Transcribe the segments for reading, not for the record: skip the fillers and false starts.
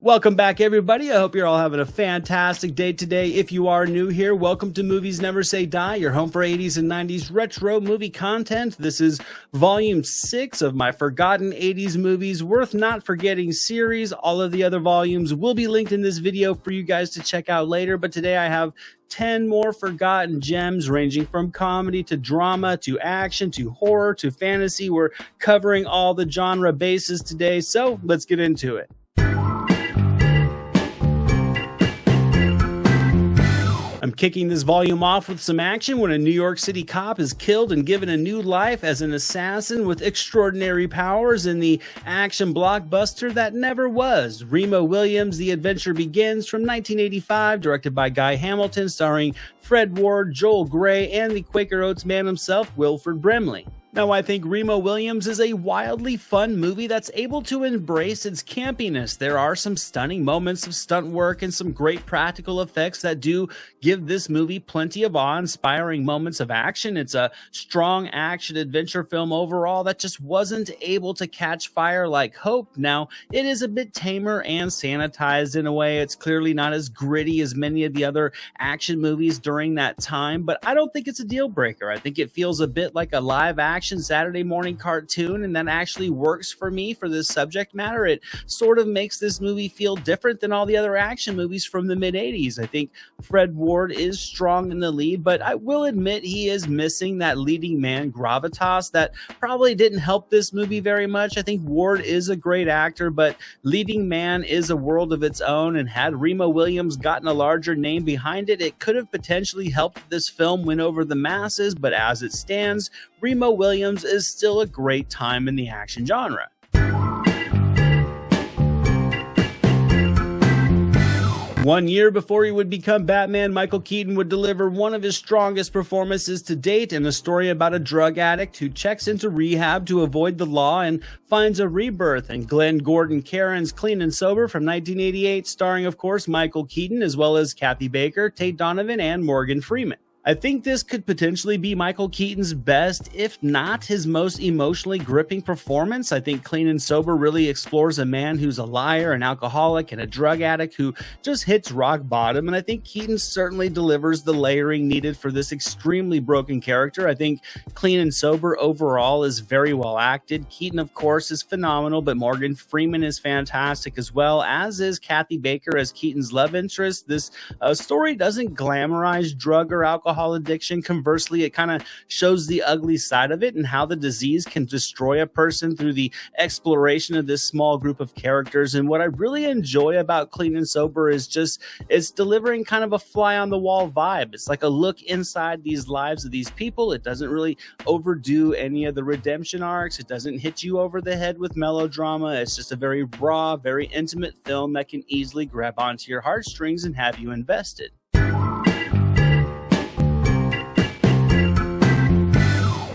Welcome back, everybody. I hope you're all having a fantastic day today. If you are new here, welcome to Movies Never Say Die, your home for 80s and 90s retro movie content. This is volume 6 of my Forgotten 80s Movies Worth Not Forgetting series. All of the other volumes will be linked in this video for you guys to check out later, but today I have 10 more forgotten gems ranging from comedy to drama to action to horror to fantasy. We're covering all the genre bases today, so let's get into it. I'm kicking this volume off with some action when a New York City cop is killed and given a new life as an assassin with extraordinary powers in the action blockbuster that never was. Remo Williams' The Adventure Begins from 1985, directed by Guy Hamilton, starring Fred Ward, Joel Grey, and the Quaker Oats man himself, Wilford Brimley. Now, I think Remo Williams is a wildly fun movie that's able to embrace its campiness. There are some stunning moments of stunt work and some great practical effects that do give this movie plenty of awe-inspiring moments of action. It's a strong action-adventure film overall that just wasn't able to catch fire like hoped. Now, it is a bit tamer and sanitized in a way. It's clearly not as gritty as many of the other action movies during that time, but I don't think it's a deal breaker. I think it feels a bit like a live-action Saturday morning cartoon, and that actually works for me for this subject matter. It sort of makes this movie feel different than all the other action movies from the mid-80s. I think Fred Ward is strong in the lead, but I will admit he is missing that leading man gravitas that probably didn't help this movie very much. I think Ward is a great actor, but leading man is a world of its own, and had Remo Williams gotten a larger name behind it, it could have potentially helped this film win over the masses, but as it stands, Remo Williams is still a great time in the action genre. One year before he would become Batman, Michael Keaton would deliver one of his strongest performances to date in a story about a drug addict who checks into rehab to avoid the law and finds a rebirth. And Glenn Gordon Caron's Clean and Sober from 1988, starring, of course, Michael Keaton, as well as Kathy Baker, Tate Donovan, and Morgan Freeman. I think this could potentially be Michael Keaton's best, if not his most emotionally gripping performance. I think Clean and Sober really explores a man who's a liar, an alcoholic, and a drug addict who just hits rock bottom, and I think Keaton certainly delivers the layering needed for this extremely broken character. I think Clean and Sober overall is very well acted. Keaton, of course, is phenomenal, but Morgan Freeman is fantastic as well, as is Kathy Baker as Keaton's love interest. This story doesn't glamorize drug or alcohol addiction. Conversely, it kind of shows the ugly side of it and how the disease can destroy a person through the exploration of this small group of characters. And what I really enjoy about Clean and Sober is just it's delivering kind of a fly on the wall vibe. It's like a look inside these lives of these people. It doesn't really overdo any of the redemption arcs. It doesn't hit you over the head with melodrama. It's just a very raw, very intimate film that can easily grab onto your heartstrings and have you invested.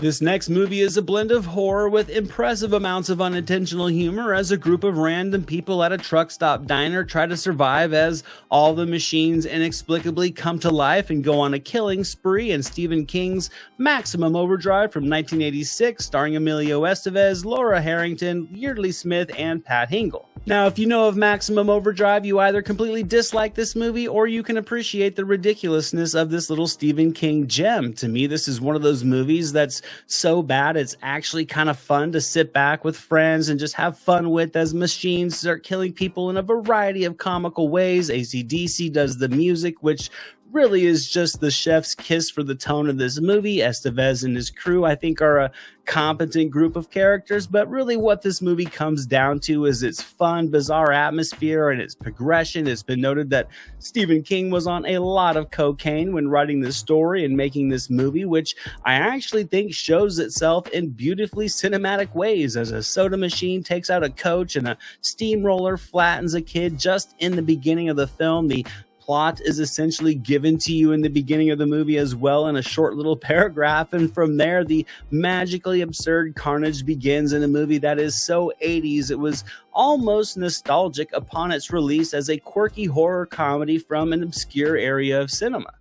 This next movie is a blend of horror with impressive amounts of unintentional humor as a group of random people at a truck stop diner try to survive as all the machines inexplicably come to life and go on a killing spree in Stephen King's Maximum Overdrive from 1986, starring Emilio Estevez, Laura Harrington, Yeardley Smith, and Pat Hingle. Now, if you know of Maximum Overdrive, you either completely dislike this movie or you can appreciate the ridiculousness of this little Stephen King gem. To me, this is one of those movies that's so bad it's actually kind of fun to sit back with friends and just have fun with, as machines start killing people in a variety of comical ways. AC/DC does the music, which really is just the chef's kiss for the tone of this movie. Estevez and his crew, I think, are a competent group of characters, but really what this movie comes down to is its fun, bizarre atmosphere and its progression. It's been noted that Stephen King was on a lot of cocaine when writing this story and making this movie, which I actually think shows itself in beautifully cinematic ways, as a soda machine takes out a coach and a steamroller flattens a kid just in the beginning of the film. The plot is essentially given to you in the beginning of the movie as well in a short little paragraph, and from there the magically absurd carnage begins in a movie that is so 80s it was almost nostalgic upon its release as a quirky horror comedy from an obscure area of cinema.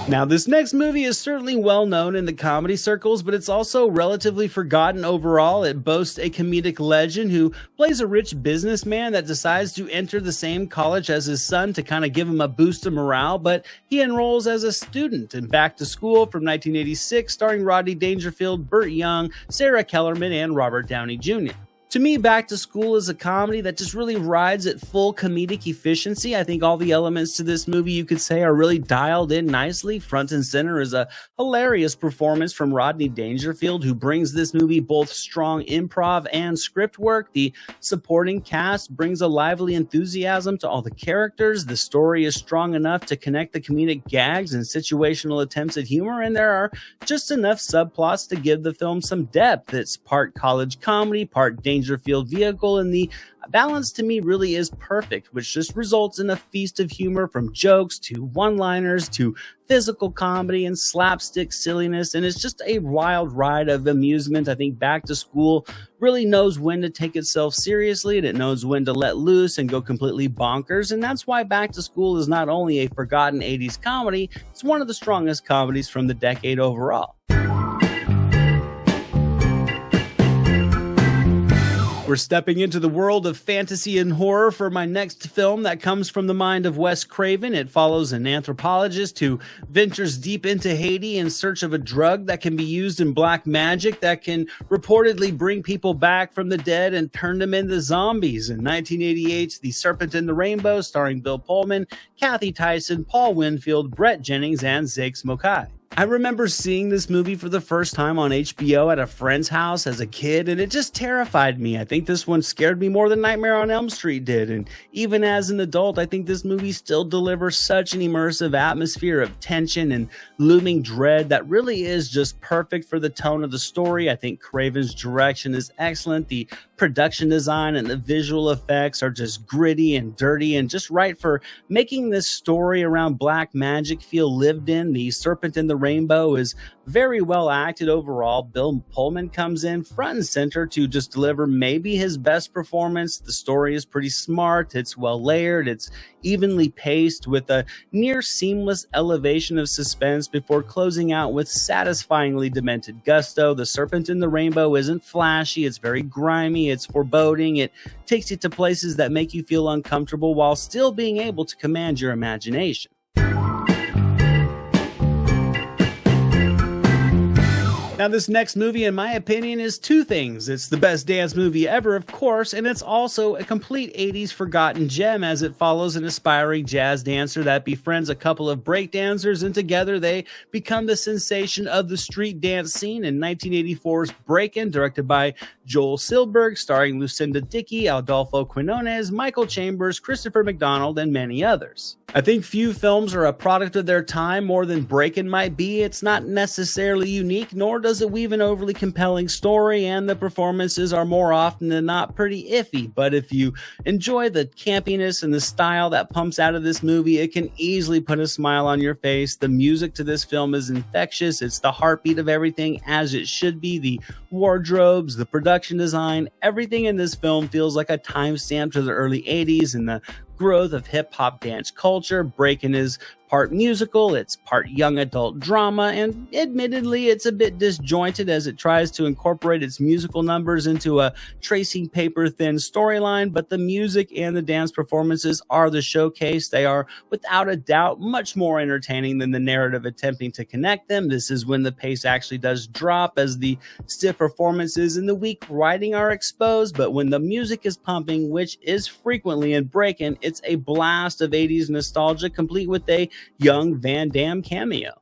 Now, this next movie is certainly well known in the comedy circles, but it's also relatively forgotten overall. It boasts a comedic legend who plays a rich businessman that decides to enter the same college as his son to kind of give him a boost of morale, but he enrolls as a student in Back to School from 1986, starring Rodney Dangerfield, Burt Young, Sarah Kellerman, and Robert Downey Jr. To me, Back to School is a comedy that just really rides at full comedic efficiency. I think all the elements to this movie, you could say, are really dialed in nicely. Front and center is a hilarious performance from Rodney Dangerfield, who brings this movie both strong improv and script work. The supporting cast brings a lively enthusiasm to all the characters. The story is strong enough to connect the comedic gags and situational attempts at humor, and there are just enough subplots to give the film some depth. It's part college comedy, part Dangerfield vehicle, and the balance to me really is perfect, which just results in a feast of humor, from jokes to one-liners to physical comedy and slapstick silliness, and it's just a wild ride of amusement. I think Back to School really knows when to take itself seriously, and it knows when to let loose and go completely bonkers, and that's why Back to School is not only a forgotten 80s comedy, it's one of the strongest comedies from the decade overall. We're stepping into the world of fantasy and horror for my next film that comes from the mind of Wes Craven. It follows an anthropologist who ventures deep into Haiti in search of a drug that can be used in black magic that can reportedly bring people back from the dead and turn them into zombies. In 1988's The Serpent and the Rainbow, starring Bill Pullman, Kathy Tyson, Paul Winfield, Brett Jennings, and Zake Smokai. I remember seeing this movie for the first time on HBO at a friend's house as a kid, and it just terrified me. I think this one scared me more than Nightmare on Elm Street did, and even as an adult, I think this movie still delivers such an immersive atmosphere of tension and looming dread that really is just perfect for the tone of the story. I think Craven's direction is excellent. The production design and the visual effects are just gritty and dirty and just right for making this story around black magic feel lived in. The Serpent and the Rainbow is very well acted overall. Bill Pullman comes in front and center to just deliver maybe his best performance. The story is pretty smart, it's well layered, it's evenly paced with a near seamless elevation of suspense before closing out with satisfyingly demented gusto. The Serpent in the Rainbow isn't flashy, it's very grimy, it's foreboding, it takes you to places that make you feel uncomfortable while still being able to command your imagination. Now, this next movie, in my opinion, is two things. It's the best dance movie ever, of course, and it's also a complete 80s forgotten gem, as it follows an aspiring jazz dancer that befriends a couple of breakdancers, and together they become the sensation of the street dance scene. In 1984's Breakin, directed by Joel Silberg, starring Lucinda Dickey, Adolfo Quinones, Michael Chambers, Christopher McDonald, and many others. I think few films are a product of their time more than Breakin might be. It's not necessarily unique, nor does it weave an overly compelling story, and the performances are more often than not pretty iffy. But if you enjoy the campiness and the style that pumps out of this movie, it can easily put a smile on your face. The music to this film is infectious. It's the heartbeat of everything, as it should be. The wardrobes, the production design, everything in this film feels like a timestamp to the early 80s and the growth of hip-hop dance culture. Breakin is part musical, it's part young adult drama, and admittedly it's a bit disjointed as it tries to incorporate its musical numbers into a tracing paper thin storyline, but the music and the dance performances are the showcase. They are without a doubt much more entertaining than the narrative attempting to connect them. This is when the pace actually does drop, as the stiff performances and the weak writing are exposed, but when the music is pumping, which is frequently in Breakin, it's a blast of 80s nostalgia, complete with a young Van Damme cameo.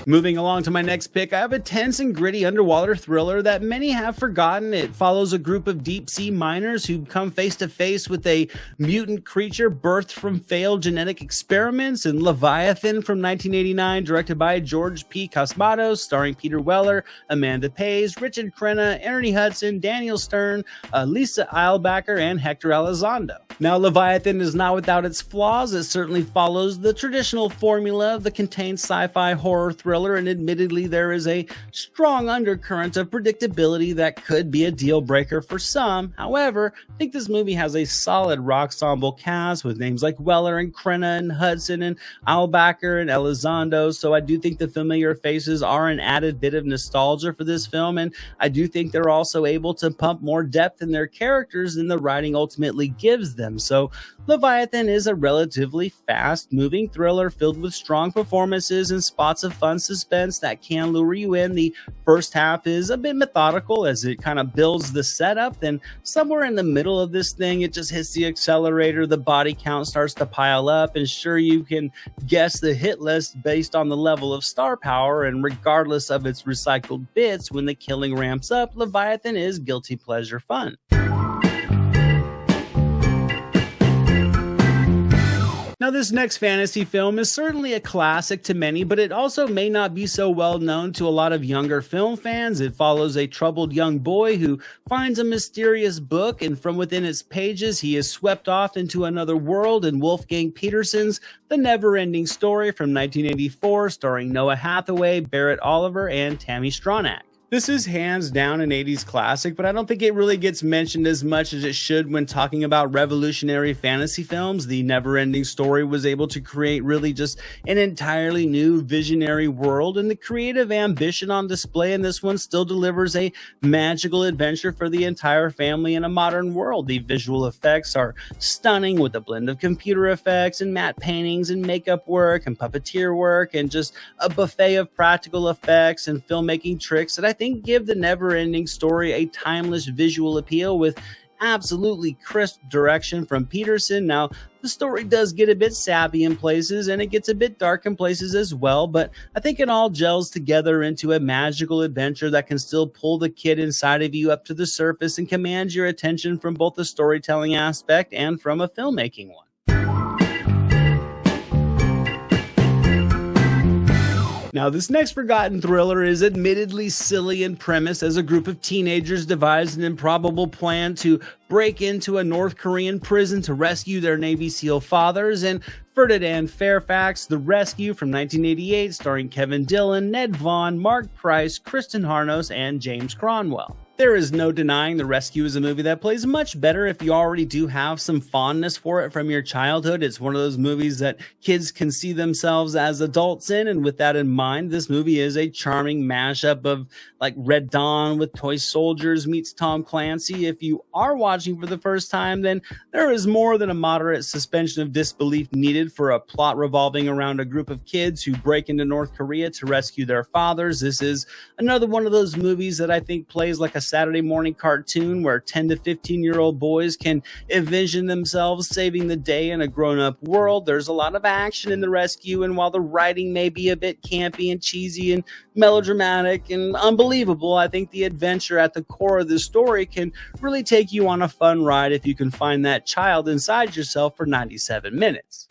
Moving along to my next pick, I have a tense and gritty underwater thriller that many have forgotten. It follows a group of deep-sea miners who come face to face with a mutant creature birthed from failed genetic experiments. In Leviathan from 1989, directed by George P. Cosmatos, starring Peter Weller, Amanda Pays, Richard Crenna, Ernie Hudson, Daniel Stern, Lisa Eilbacher, and Hector Elizondo. Now, Leviathan is not without its flaws. It certainly follows the traditional formula of the contained sci-fi horror thriller, and admittedly there is a strong undercurrent of predictability that could be a deal breaker for some. However, I think this movie has a solid ensemble cast with names like Weller and Crenna and Hudson and Albacker and Elizondo, so I do think the familiar faces are an added bit of nostalgia for this film, and I do think they're also able to pump more depth in their characters than the writing ultimately gives them. So Leviathan is a relatively fast-moving thriller filled with strong performances and spots of fun suspense that can lure you in. The first half is a bit methodical as it kind of builds the setup, then somewhere in the middle of this thing it just hits the accelerator, the body count starts to pile up, and sure, you can guess the hit list based on the level of star power, and regardless of its recycled bits, when the killing ramps up, Leviathan is guilty pleasure fun. Now, this next fantasy film is certainly a classic to many, but it also may not be so well known to a lot of younger film fans. It follows a troubled young boy who finds a mysterious book, and from within its pages, he is swept off into another world in Wolfgang Petersen's The NeverEnding Story from 1984, starring Noah Hathaway, Barrett Oliver, and Tammy Stronach. This is hands down an 80s classic, but I don't think it really gets mentioned as much as it should when talking about revolutionary fantasy films. The NeverEnding Story was able to create really just an entirely new visionary world, and the creative ambition on display in this one still delivers a magical adventure for the entire family in a modern world. The visual effects are stunning with a blend of computer effects and matte paintings and makeup work and puppeteer work and just a buffet of practical effects and filmmaking tricks that I think give the NeverEnding Story a timeless visual appeal with absolutely crisp direction from Petersen. Now, the story does get a bit sappy in places and it gets a bit dark in places as well, but I think it all gels together into a magical adventure that can still pull the kid inside of you up to the surface and command your attention from both the storytelling aspect and from a filmmaking one. Now, this next forgotten thriller is admittedly silly in premise, as a group of teenagers devise an improbable plan to break into a North Korean prison to rescue their Navy SEAL fathers. And Ferdinand Fairfax, The Rescue from 1988, starring Kevin Dillon, Ned Vaughn, Mark Price, Kristen Harnos, and James Cronwell. There is no denying The Rescue is a movie that plays much better if you already do have some fondness for it from your childhood. It's one of those movies that kids can see themselves as adults in, and with that in mind, this movie is a charming mashup of like Red Dawn with Toy Soldiers meets Tom Clancy. If you are watching for the first time, then there is more than a moderate suspension of disbelief needed for a plot revolving around a group of kids who break into North Korea to rescue their fathers. This is another one of those movies that I think plays like a Saturday morning cartoon where 10 to 15-year-old boys can envision themselves saving the day in a grown-up world. There's a lot of action in The Rescue, and while the writing may be a bit campy and cheesy and melodramatic and unbelievable, I think the adventure at the core of the story can really take you on a fun ride if you can find that child inside yourself for 97 minutes.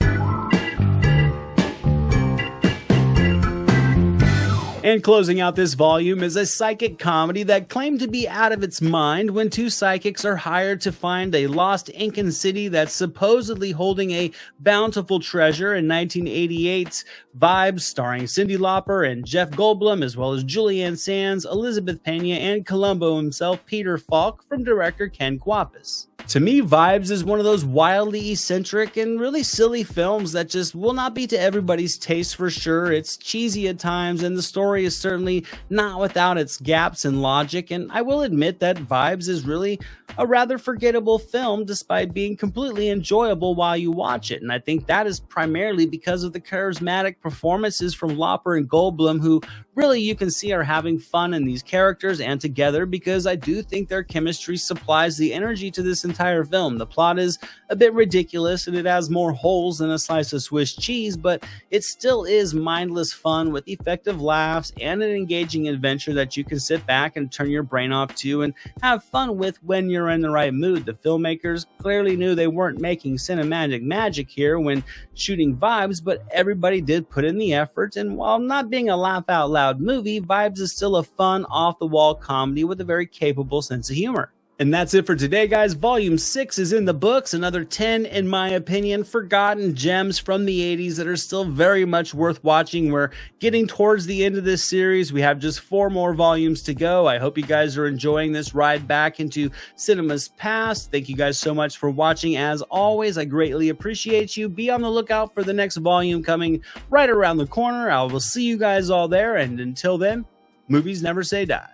And closing out this volume is a psychic comedy that claimed to be out of its mind when two psychics are hired to find a lost Incan city that's supposedly holding a bountiful treasure. In 1988's Vibes, starring Cyndi Lauper and Jeff Goldblum, as well as Julianne Sands, Elizabeth Pena, and Columbo himself, Peter Falk, from director Ken Kwapis. To me, Vibes is one of those wildly eccentric and really silly films that just will not be to everybody's taste for sure. It's cheesy at times, and the story is certainly not without its gaps in logic, and I will admit that Vibes is really a rather forgettable film despite being completely enjoyable while you watch it, and I think that is primarily because of the charismatic performances from Lauper and Goldblum, who really you can see are having fun in these characters and together, because I do think their chemistry supplies the energy to this entire film. The plot is a bit ridiculous and it has more holes than a slice of Swiss cheese, but it still is mindless fun with effective laughs and an engaging adventure that you can sit back and turn your brain off to and have fun with when you're in the right mood. The filmmakers clearly knew they weren't making cinematic magic here when shooting Vibes, but everybody did put in the effort, and while not being a laugh out loud movie, Vibes is still a fun, off-the-wall comedy with a very capable sense of humor. And that's it for today, guys. Volume 6 is in the books. Another 10, in my opinion, forgotten gems from the 80s that are still very much worth watching. We're getting towards the end of this series. We have just 4 more volumes to go. I hope you guys are enjoying this ride back into cinema's past. Thank you guys so much for watching. As always, I greatly appreciate you. Be on the lookout for the next volume coming right around the corner. I will see you guys all there. And until then, movies never say die.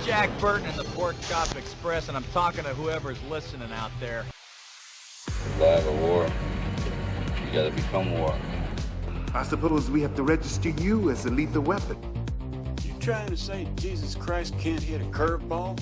Jack Burton in the Pork Chop Express, and I'm talking to whoever's listening out there. Survive a war, you gotta become war. I suppose we have to register you as a lethal weapon. You trying to say Jesus Christ can't hit a curveball?